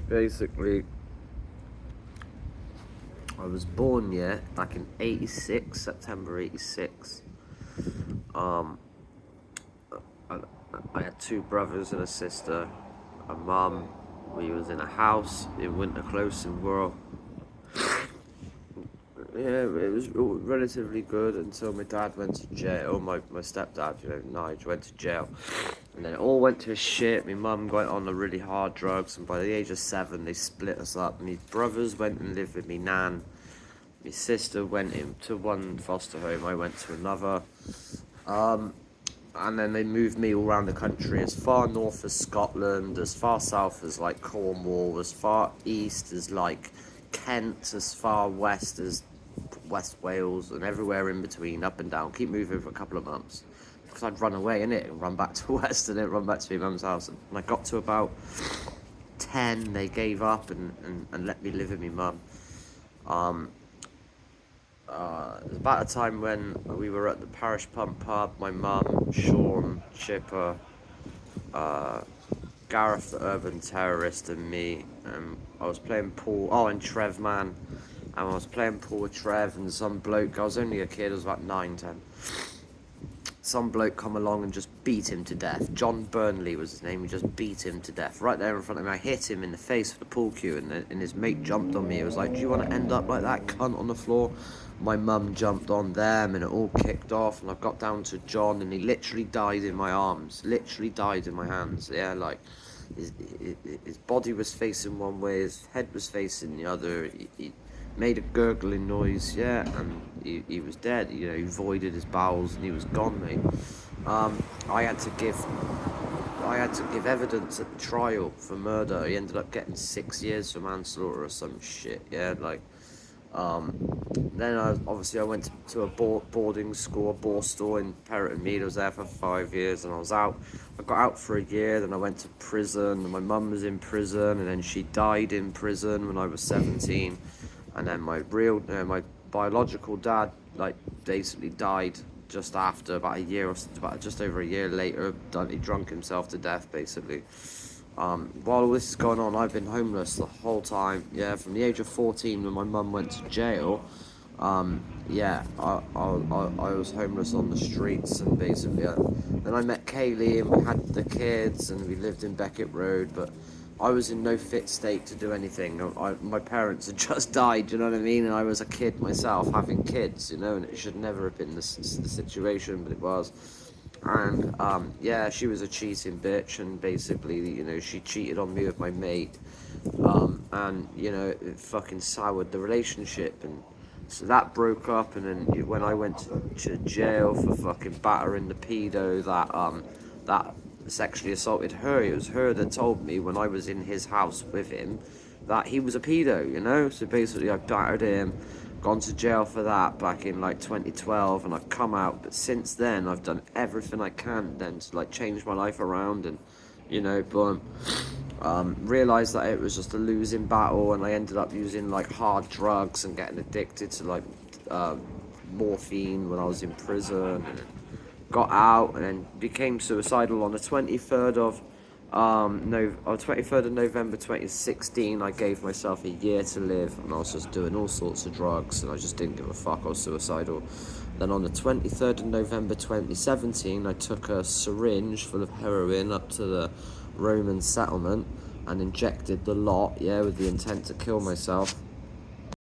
Basically, I was born back in '86, September '86. Um, I, I had two brothers and a sister, a mum. We was in a house in Winter Close in Wirral. Yeah, it was relatively good until my dad went to jail. My stepdad, Nigel, went to jail. And then it all went to shit. My mum went on the really hard drugs, and by the age of 7, they split us up. My brothers went and lived with me nan. My sister went into one foster home, I went to another. And then they moved me all around the country, as far north as Scotland, as far south as like Cornwall, as far east as like Kent, as far west as West Wales, and everywhere in between, up and down. Keep moving for a couple of months. Because I'd run away, innit, and run back to West, and then run back to my mum's house. And when I got to about 10, they gave up and let me live with my mum. It was about a time when we were at the Parish Pump pub. My mum, Sean, Chipper, Gareth the Urban Terrorist, and me. I was playing pool. Oh, and Trev, man. And I was playing pool with Trev, and some bloke. I was only a kid. I was about 9, 10. Some bloke come along and just beat him to death. John Burnley was his name. He just beat him to death right there in front of me. I hit him in the face with the pool cue, and his mate jumped on me. It was like, "Do you want to end up like that cunt on the floor?" My mum jumped on them, and it all kicked off. And I got down to John, and he literally died in my arms. Literally died in my hands. Yeah, like his body was facing one way, his head was facing the other. He made a gurgling noise, yeah, and he was dead. He voided his bowels and he was gone, mate. I had to give evidence at the trial for murder. He ended up getting 6 years for manslaughter or some shit, yeah, like. Then I went to a boarding school, a Borstal in Perrotton Mead. I was there for 5 years, and I was out. I got out for a year, then I went to prison, and my mum was in prison, and then she died in prison when I was 17. And then my biological dad, like, basically died just after, about a year, or about just over a year later. He drunk himself to death, basically. While all this is going on, I've been homeless the whole time. Yeah, from the age of 14 when my mum went to jail. Yeah, I was homeless on the streets, and basically, then I met Kaylee, and we had the kids, and we lived in Beckett Road, but I was in no fit state to do anything. My parents had just died, you know what I mean? And I was a kid myself, having kids, and it should never have been the situation, but it was. And yeah, she was a cheating bitch, and basically, she cheated on me with my mate, and it fucking soured the relationship, and so that broke up. And then when I went to jail for fucking battering the pedo that sexually assaulted her, it was her that told me when I was in his house with him that he was a pedo, so basically I battered him, gone to jail for that back in like 2012, and I've come out. But since then I've done everything I can then to like change my life around, and boom, realized that it was just a losing battle, and I ended up using like hard drugs and getting addicted to like morphine when I was in prison, and got out and then became suicidal on the 23rd of November 2016. I gave myself a year to live, and I was just doing all sorts of drugs, and I just didn't give a fuck. I was suicidal. Then on the 23rd of November 2017, I took a syringe full of heroin up to the Roman settlement and injected the lot, with the intent to kill myself.